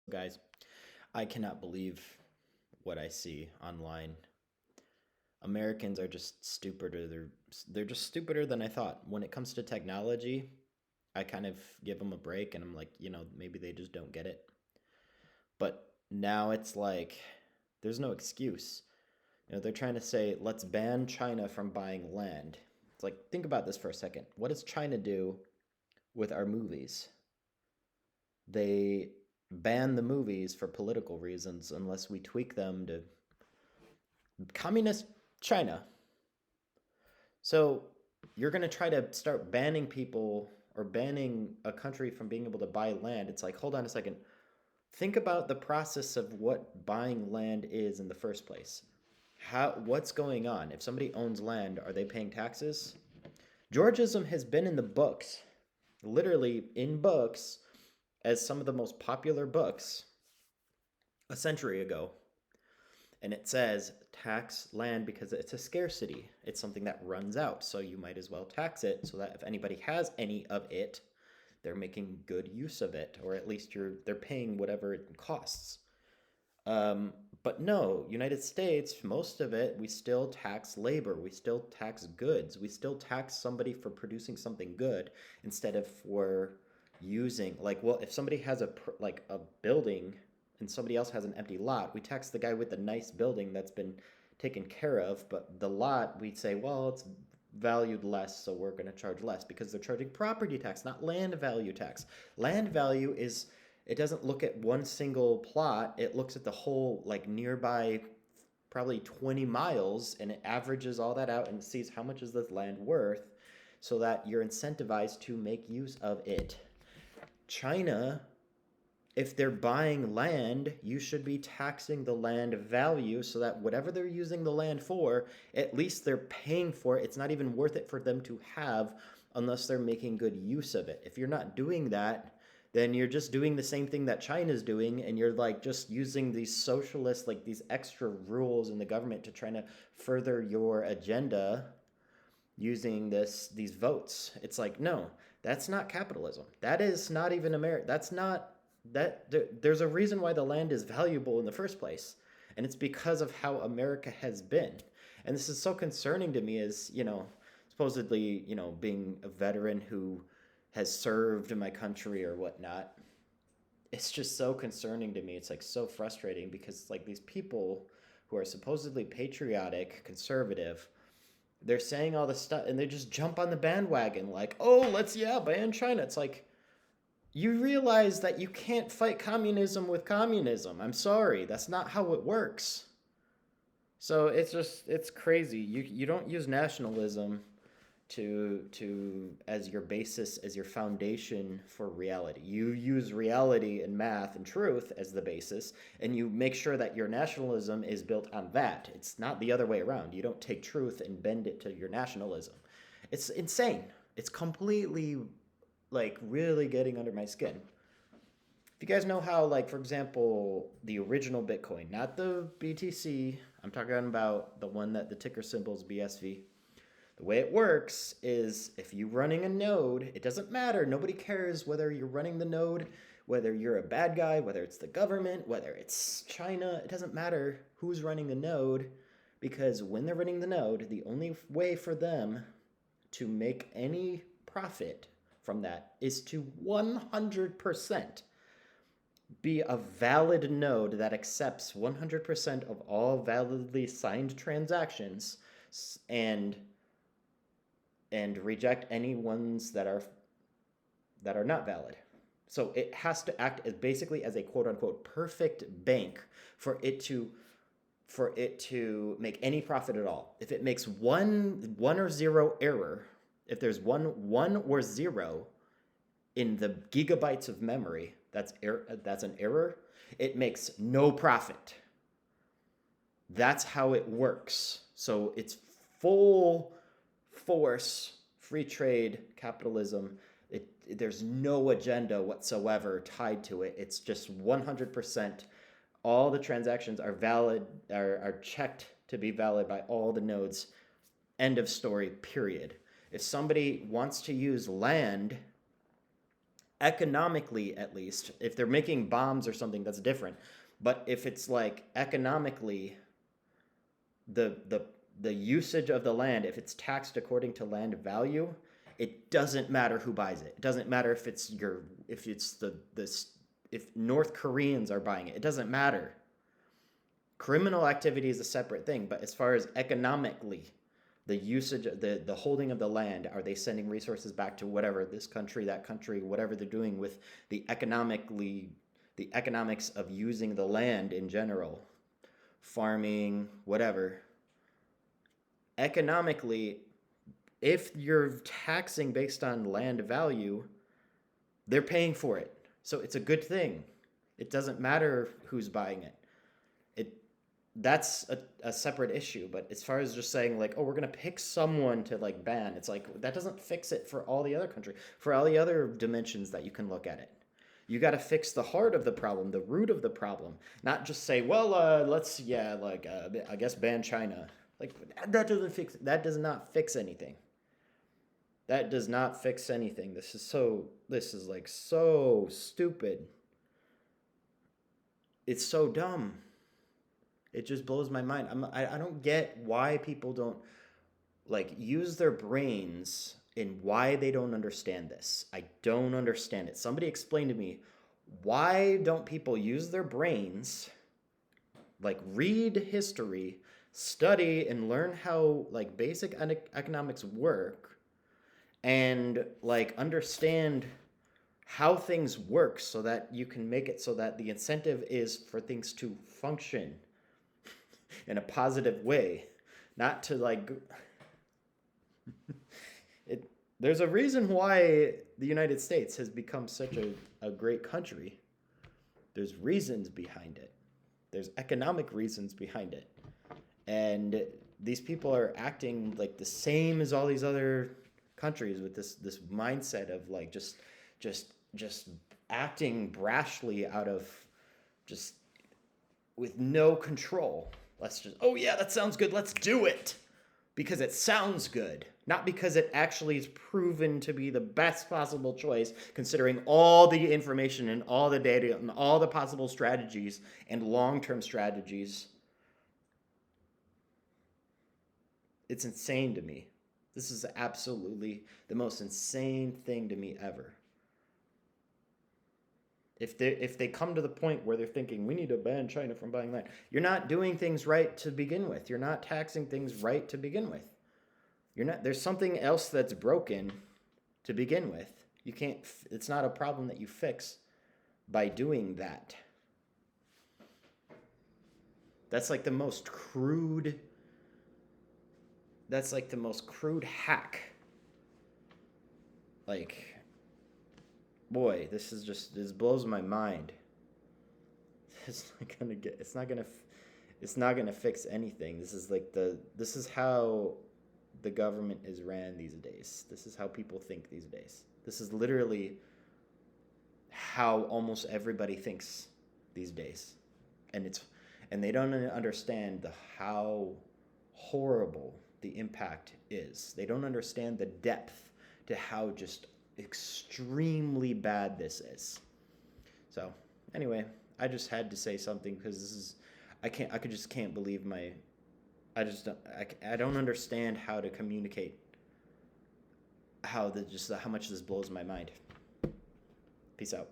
Guys, I cannot believe what I see online. Americans are just stupider. They're just stupider than I thought. When it comes to technology, I kind of give them a break and I'm like, maybe they just don't get it. But now it's like there's no excuse. They're trying to say, let's ban China from buying land. It's like, think about this for a second. What does China do with our movies? They ban the movies for political reasons unless we tweak them to communist China. So you're going to try to start banning people or banning a country from being able to buy land. It's like, hold on a second. Think about the process of what buying land is in the first place. What's going on? If somebody owns land, are they paying taxes? Georgism has been in the books, literally in books, as some of the most popular books a century ago. And it says tax land because it's a scarcity. It's something that runs out, so you might as well tax it so that if anybody has any of it, they're making good use of it, or at least they're paying whatever it costs. Um, but no, United States, most of it, we still tax labor, we still tax goods, we still tax somebody for producing something good instead of for using well, if somebody has a building and somebody else has an empty lot, we tax the guy with the nice building that's been taken care of, but the lot we say, well, it's valued less, so we're going to charge less because they're charging property tax, not land value tax. Land value is it doesn't look at one single plot, it looks at the whole nearby probably 20 miles and it averages all that out and sees how much is this land worth so that you're incentivized to make use of it. China, if they're buying land, you should be taxing the land value so that whatever they're using the land for, at least they're paying for it. It's not even worth it for them to have unless they're making good use of it. If you're not doing that, then you're just doing the same thing that China's doing, and you're just using these socialist, these extra rules in the government to try to further your agenda using these votes. It's like, no, that's not capitalism. That is not even America. That's not there's a reason why the land is valuable in the first place, and it's because of how America has been. And this is so concerning to me as, supposedly, being a veteran who has served in my country or whatnot. It's just so concerning to me. It's so frustrating because these people who are supposedly patriotic, conservative, they're saying all this stuff and they just jump on the bandwagon oh, let's ban China. It's like, you realize that you can't fight communism with communism. I'm sorry, that's not how it works. So it's crazy. You don't use nationalism to as your basis, as your foundation for reality. You use reality and math and truth as the basis, and you make sure that your nationalism is built on that. It's not the other way around. You don't take truth and bend it to your nationalism. It's insane. It's completely really getting under my skin. If you guys know how, for example, the original Bitcoin, not the BTC, I'm talking about the one that the ticker symbol is BSV. The way it works is if you're running a node, it doesn't matter. Nobody cares whether you're running the node, whether you're a bad guy, whether it's the government, whether it's China. It doesn't matter who's running the node, because when they're running the node, the only way for them to make any profit from that is to 100% be a valid node that accepts 100% of all validly signed transactions and reject any ones that are not valid. So it has to act as basically as a quote unquote perfect bank for it to make any profit at all. If it makes one or zero error, if there's one or zero in the gigabytes of memory, that's an error. It makes no profit. That's how it works. So it's full force free trade capitalism. There's no agenda whatsoever tied to it. It's just 100%. All the transactions are valid, are checked to be valid by all the nodes. End of story, period. If somebody wants to use land economically, at least, if they're making bombs or something, that's different. But if it's like economically, the the the usage of the land, if it's taxed according to land value, it doesn't matter who buys it. It doesn't matter if it's your if it's the if North Koreans are buying it. It doesn't matter. Criminal activity is a separate thing, but as far as economically, the usage, the holding of the land, are they sending resources back to whatever, this country, that country, whatever they're doing with the economics of using the land in general, farming, whatever. Economically, if you're taxing based on land value, they're paying for it. So it's a good thing. It doesn't matter who's buying it. It that's a separate issue. But as far as just saying like, oh, we're gonna pick someone to like ban, it's like that doesn't fix it for all the other country, for all the other dimensions that you can look at it. You got to fix the heart of the problem, the root of the problem, not just say, well, let's I guess ban China. Like that does not fix anything. That does not fix anything. This is like so stupid. It's so dumb. It just blows my mind. I don't get why people don't like use their brains and why they don't understand this. I don't understand it. Somebody explain to me, why don't people use their brains, like read history, study and learn how like basic economics work, and like understand how things work so that you can make it so that the incentive is for things to function in a positive way, not to like it. There's a reason why the United States has become such a great country. There's reasons behind it. There's economic reasons behind it. And these people are acting like the same as all these other countries with this mindset of like just acting brashly out of just with no control. Let's just, oh yeah, that sounds good. Let's do it. Because it sounds good, not because it actually is proven to be the best possible choice, considering all the information and all the data and all the possible strategies and long-term strategies. It's insane to me. This is absolutely the most insane thing to me ever. If they come to the point where they're thinking we need to ban China from buying land, you're not doing things right to begin with. You're not taxing things right to begin with. You're not. There's something else that's broken to begin with. You can't. It's not a problem that you fix by doing that. That's like the most crude. That's like the most crude hack. Like, boy, this blows my mind. It's not gonna get. It's not gonna fix anything. This is how the government is ran these days. This is how people think these days. This is literally how almost everybody thinks these days. And they don't understand how horrible the impact is. They don't understand the depth to how just extremely bad this is. So, anyway, I just had to say something because I just can't believe I don't understand how to communicate how much this blows my mind. Peace out.